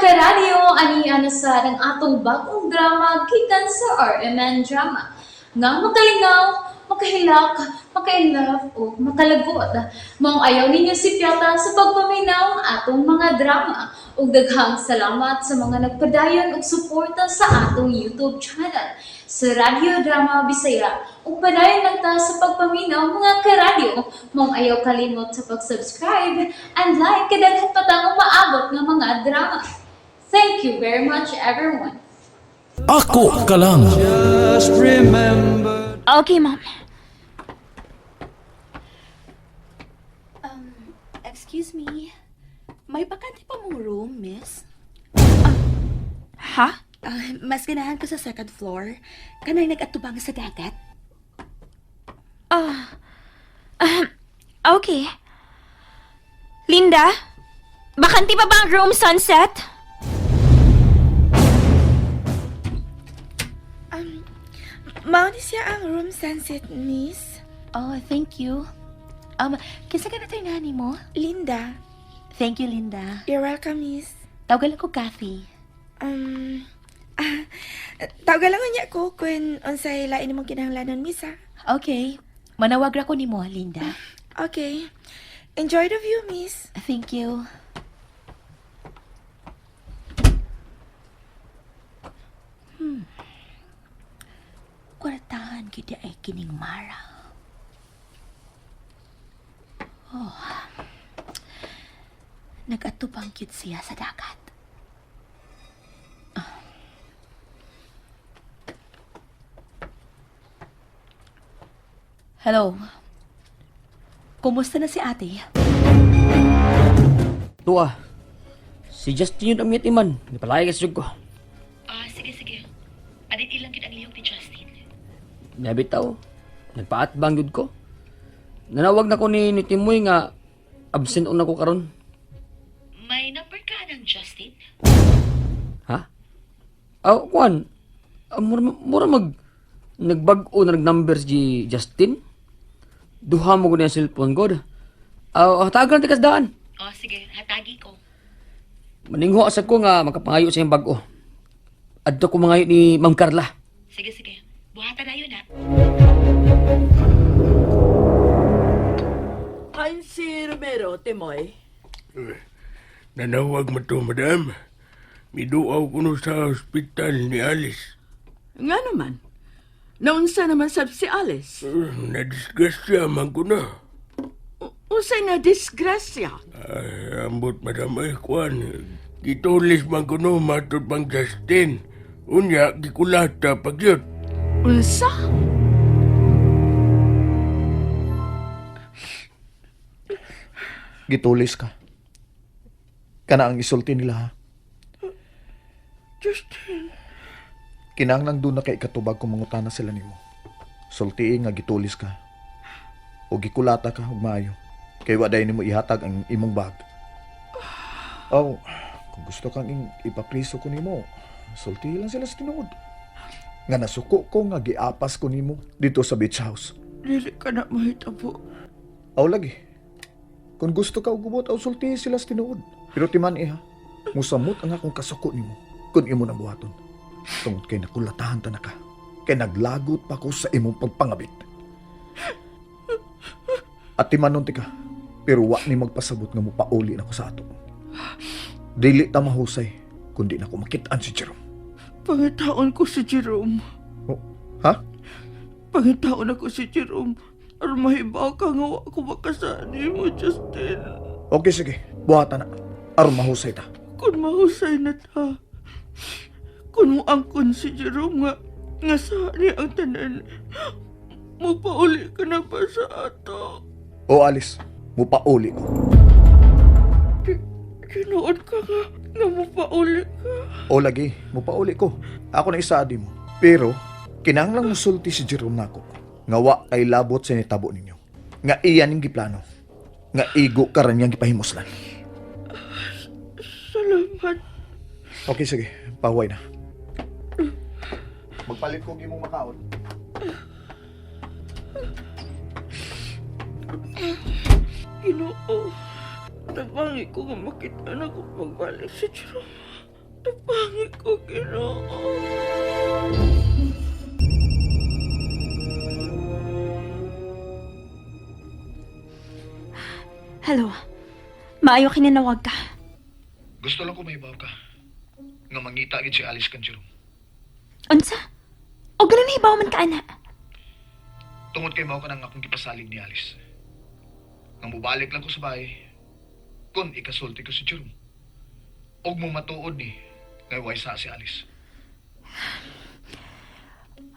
karadyo, ani sa ng atong bagong drama gikan sa RMN Drama. Nga makalingaw, makahilak, makainlove, o makalagot. Maong ayaw ninyo si Piata sa pagpaminaw ang atong mga drama. Ug daghang salamat sa mga nagpadayon ug suporta sa atong YouTube channel sa Radyo Drama Bisaya. Ug padayon lang ta sa pagpaminaw mga karadyo. Maong ayaw kalimot sa pag-subscribe and like kadaghan pa tang maabot ng mga drama. Thank you very much everyone. Ako ka lang. Just remember. Okay, Mom. Excuse me. May bakante pa mong room, miss? Ha? Mas ganahan ko sa second floor. Kanay nag-atubang sa dagat. Okay. Linda? Bakanti pa ba ang room, Sunset? Mao ni siya ang room sunset, miss. Oh, thank you. Kinsa ka na tayo nani mo? Linda. Thank you, Linda. You're welcome, miss. Tawagan ko Kathy. Tawagan lang niya ko kung unsay lain imong kinahanglanon, miss, ha? Okay. Manawag ra ko nimo, Linda. Okay. Enjoy the view, miss. Thank you. Kwartahan kita ay kining Mara. Nag-atubang cute siya sa dagat. Hello. Kumusta na si ate? Tuwa. Si Justin yun ang iman. Napalaya ka sa ko. Sige. Adit ilang kitang lihok ni Justin. Nabitaw. Nagpaatbang yun ko. Nanawag na ko ni Timoy nga absent on ako karon. May number ka ng Justin? Ha? Kuan. Mura nagbag-o na nag-number si Justin. Duha mo ko na yung cellphone ko. Tagal na tikas daan. Sige. Hatagi ko. Maningho sa ko nga makapangayo sa yung bag-o. Adto ko mangayo ni Ma'am Carla. Sige. Buhatan na yun, ha? Kain si Romero, Timoy. Nanawag mo to, madam. Miduaw ko no sa ospital ni Alice. Nga naman. Naunsa naman sab si Alice. Nadisgrasya man ko na. Unsay na disgrasya. Ay, ambot, madam, ay, kwan. Gitulis man ko no, matod bang Justin. Unya, gikulata pag yun. Unsa? Gitulis ka. Kana ang isulti nila, ha? Justin. Kinahanglan doon na kay katubag kung mangutana sila nimo. Sultiin nga gitulis ka. O gikulata ka ug maayo. Kay waday nimo ihatag ang imong bag. Kung gusto kang ipapriso ko nimo, sulti lang sila sa tinuod. Nga nasuko ko nga giapas ko nimo dito sa beach house. Dili ka na mahitabo. Lagi. Kung gusto ka ugubot, sulti sila sa tinuod. Pero timan ha, musamot ang akong kasuko nimo kung imo na buhaton. Tungod kay nakulatahan ta na ka. Kay naglagot pa ko sa imong pagpangabit. At timanon ti ka, pero wa ni magpasabot nga mo pauli na ko sa ato. Dili ta mahusay, kundi na ko makitaan si Jerome. Pangitaon ko si Jerome. Ha? Pangitaon ako si Jerome. Aron mahibaw ka nga wa ko makasani mo, Justin. Okay, sige. Buhatan na. Aron mahusay ta. Kung mahusay na ta. Kung muangkon si Jerome nga saan ang tanan, mupauli ka na ba sa ato? O Alice, mupauli ko. Kinood ka nga mupauli ka. O lagi, mupauli ko. Ako na isaadi mo. Pero, kinahanglang musulti si Jerome nako. Nga wa kay labot sa nitabo ninyo. Nga iyan yung giplano. Nga igo ka rin yung gipahimuslan. Salamat. Okay, sige. Pahuway na. Magpalit ko imong makaon. Ginoo. Tabangi ko nga makita na ko pagbalik si Jerome. Tabangi ko, Ginoo. Hello. Maayo kinanawag ka. Gusto lang ko mahibaw ka. Nga mangita gid si Alice kan Jerome. Unsa? O ganun na ibaw man ka, ana. Tungod kay mao ka nang akong gipasalig ni Alice. Nga mubalik lang ko sa bahay. Kung ikasulti ko si Jerome. Og mo matuod ni ngay way sa si Alice.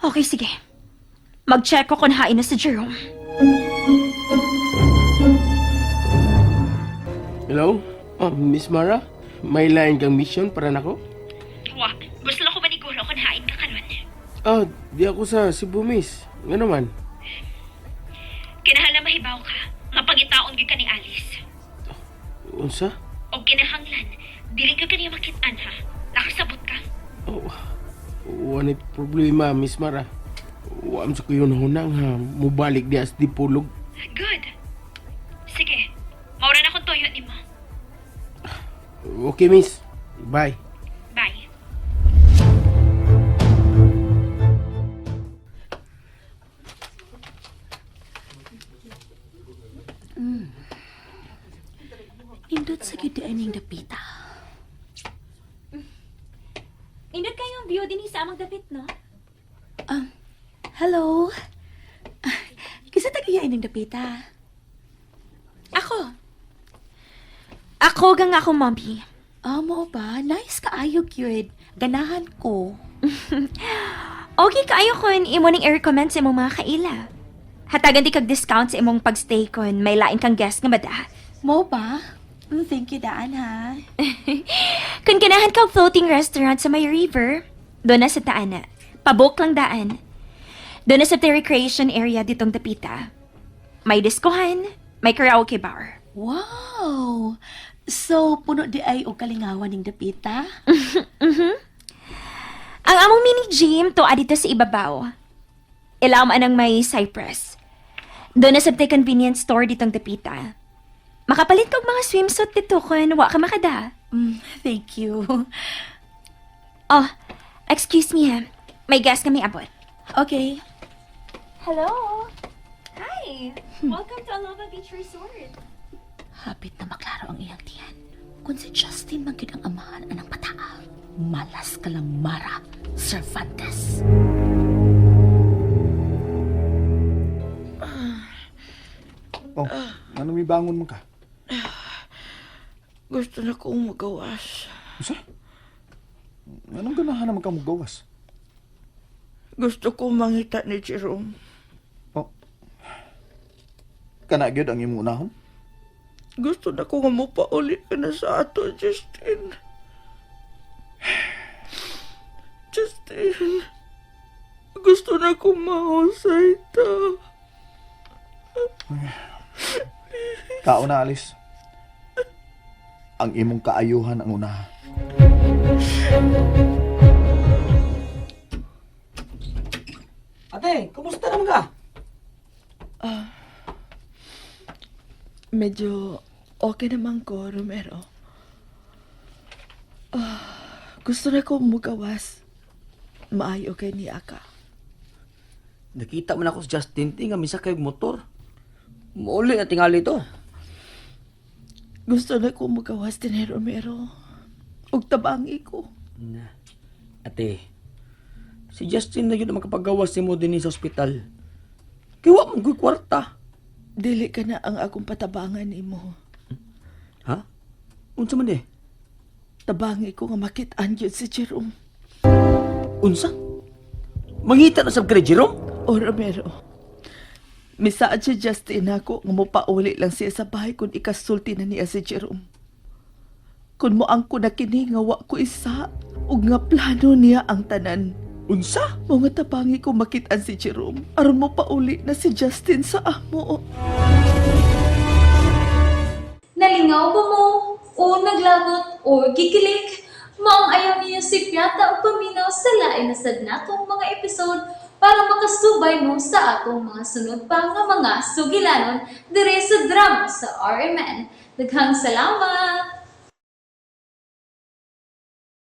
Okay, sige. Mag-check ko kung hain na si Jerome. Hello? Miss Mara? May lain kang mission para nako? Wa, gusto lang ko maniguro kung hain ka kanon. Di ako sa Cebu, miss. Nga naman. Kinahanglan mahibaw ka. Nga pangitaon gyud ka ni Alice. Unsa? O kinahanglan, dili ka kaniya makit-an ha. Nakasabot ka. Wala problema, Miss Mara. Wala sa kuyo na hunang ha. Mubalik di as di pulog. Good. Sige, maura na kong toyo ni mo. Okay, miss. Bye. Bye. Indot sa gidaan ng dapita. Indot kayong view din sa amang dapit, no? Hello? Kisa tagayain ng dapita. Ako. Ako gang ako, mommy. Mo ba? Nice kaayog yun. Ganahan ko. Okay kaayo kon imo ning i-recommend sa imong mga kaila. Hatagan di kag discount sa imong pagstay kon may lain kang guest nga bada. Mo ba? Thank you, Daan, ha? Kung ganahan ka og floating restaurant sa may river, doon na sa Taana. Pabok lang daan. Doon na sa the recreation area ditong Dapita. May diskohan, may karaoke bar. Wow! So, puno di ay o kalingawan ng dapita? Ang among mini gym to dito sa ibabaw. Ilaw man ang may cypress. Doon na sa the convenience store ditong Dapita. Makapalit kog mga swimsuit dito kung wa ka makada. Thank you. Oh, excuse me ha. May guest kami abot. Okay. Hello. Hi. Welcome to Aloha Beach Resort. Hapit na maklaro ang iyang tiyan. Kung si Justin magid ang amahan anang pataa, malas ka lang Mara Cervantes. Oh, anong may bangon mo ka? Gusto na kong magawas. Isa? Anong ganahan naman ka mo gawas? Gusto ko mangita ni Jerome. Oh. Kana gyud ang imong unahon? Gusto na ko nga mapauli ka na sa ato, Justin. Justin. Gusto na ko mahusay ta. Kao na, Alice. Ang imong kaayuhan ang unahan. Ate, kumusta naman ka? Medyo okay naman ko, Romero. Gusto na ko mugawas. Maayo kay ni Aka. Nakita man ako sa Justin nga misa kay motor. Mauli na tingali to. Gusto na ko mugawas din ni Romero. Ug tabangi ko. Na. Ate, si Justin na yun ang makapagawas ni mo din sa ospital. Kiwa mong ko'y kwarta. Dili ka na ang akong patabangan nimo. Ha? Unsa man di? Tabangi ko nga makit-an yun si Jerome. Unsa? Mangita na sab ka ni Jerome? O Romero, misaad si Justin ako nga mopauli lang siya sa bahay kung ikasulti na niya si Jerome. Kung mo ang ko na kini nga wa ko isa, ug nga plano niya ang tanan. Unsa? Mga tabangi ko makitaan si Jerome, aron mo pauli na si Justin sa amo. Nalingaw ba mo? O naglagot? O gikilik? Maong ayaw niya si Piata o paminaw sa lain na sad natong mga episode para makasubay mo sa atong mga sunod pa nga mga sugilanon dire sa drama sa RMN. Daghang salamat!